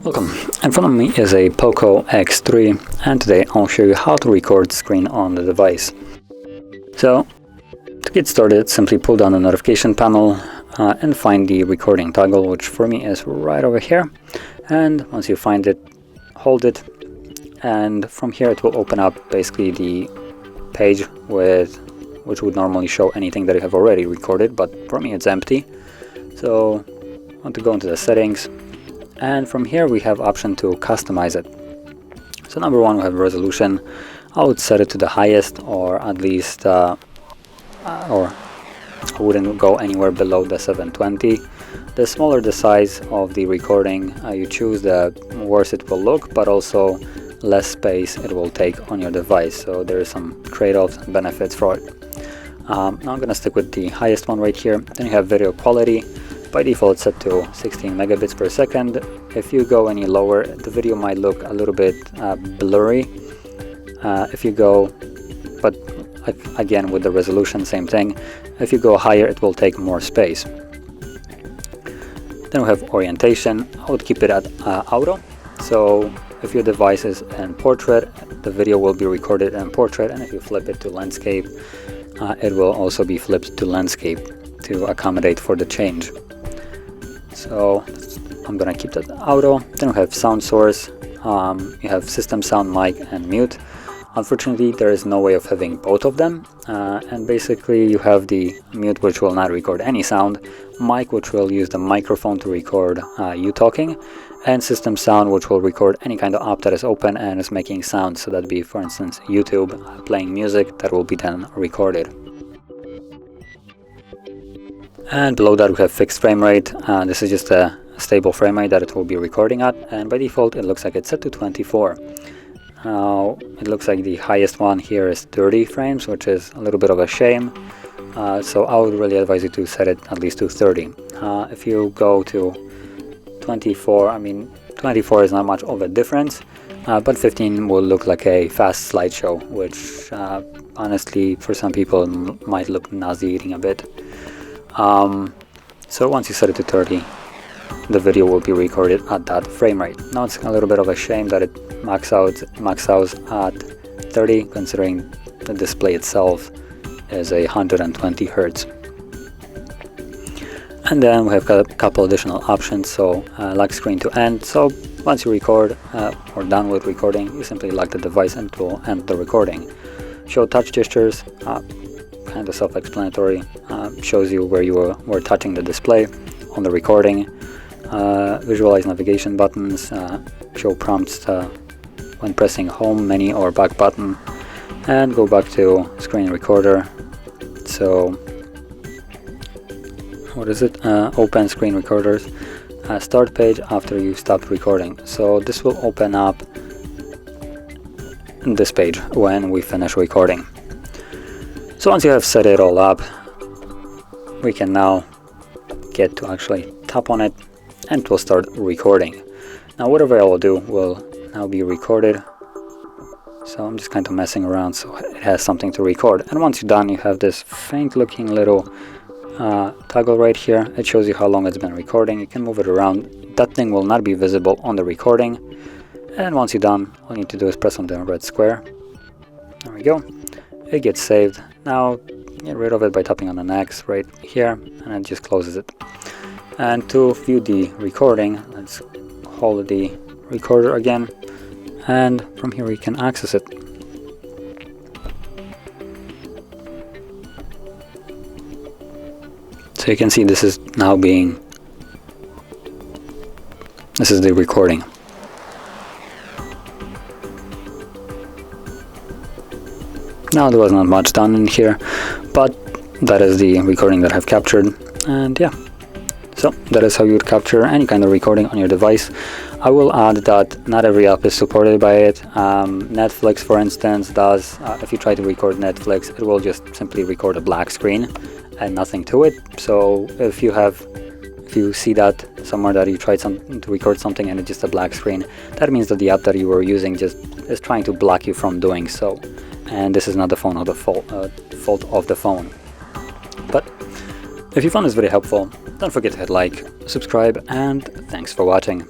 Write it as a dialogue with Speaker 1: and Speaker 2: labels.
Speaker 1: Welcome, in front of me is a POCO X3 and today I'll show you how to record screen on the device. So, to get started, simply pull down the notification panel and find the recording toggle, which for me is right over here. And once you find it, hold it, and from here it will open up basically the page which would normally show anything that you have already recorded, but for me it's empty. So I want to go into the settings, and from here we have option to customize it. So number one, we have resolution. I would set it to the highest, or at least or I wouldn't go anywhere below the 720. The smaller the size of the recording you choose, the worse it will look, but also less space it will take on your device. So there is some trade-offs and benefits for it. Now I'm going to stick with the highest one right here. Then you have video quality. By default set to 16 megabits per second. If you go any lower, the video might look a little bit blurry. If you go, but again with the resolution, same thing. If you go higher, it will take more space. Then we have orientation. I would keep it at auto. So if your device is in portrait, the video will be recorded in portrait, and if you flip it to landscape, it will also be flipped to landscape to accommodate for the change. So I'm gonna keep that auto. Then we have sound source. You have system sound, mic, and mute. Unfortunately, there is no way of having both of them, and basically you have the mute, which will not record any sound, mic, which will use the microphone to record you talking, and system sound, which will record any kind of app that is open and is making sound. So that'd be, for instance, YouTube playing music that will be then recorded. And below that we have fixed frame rate. This is just a stable frame rate that it will be recording at, and by default it looks like it's set to 24. Now it looks like the highest one here is 30 frames, which is a little bit of a shame. So I would really advise you to set it at least to 30. If you go to 24, I mean 24 is not much of a difference, but 15 will look like a fast slideshow, which honestly for some people might look nauseating a bit. So once you set it to 30, the video will be recorded at that frame rate. Now it's a little bit of a shame that it max out at 30, considering the display itself is 120 Hertz. And then we have got a couple additional options. So lock screen to end. So once you record or done with recording, you simply lock the device and it will end the recording. Show touch gestures. Kind of self-explanatory. Shows you where you were touching the display on the recording. Visualize navigation buttons. Show prompts when pressing home, menu, or back button, and go back to screen recorder. So what is it? Open screen recorders. Start page after you stopped recording. So this will open up this page when we finish recording. So once you have set it all up, we can now get to actually tap on it and it will start recording. Now whatever I will do will now be recorded. So I'm just kind of messing around so it has something to record. And once you're done, you have this faint looking little toggle right here. It shows you how long it's been recording. You can move it around. That thing will not be visible on the recording. And once you're done, all you need to do is press on the red square. There we go. It gets saved. Now get rid of it by tapping on the X right here, and it just closes it. And to view the recording, let's hold the recorder again, and from here we can access it. So you can see this is now this is the recording. Now there was not much done in here, but that is the recording that I've captured, and yeah. So that is how you would capture any kind of recording on your device. I will add that not every app is supported by it. Netflix, for instance, does. If you try to record Netflix, it will just simply record a black screen and nothing to it. So if you see that somewhere that you tried to record something and it's just a black screen, that means that the app that you were using just is trying to block you from doing so. And this is not the fault of the phone. But if you found this video helpful, don't forget to hit like, subscribe, and thanks for watching.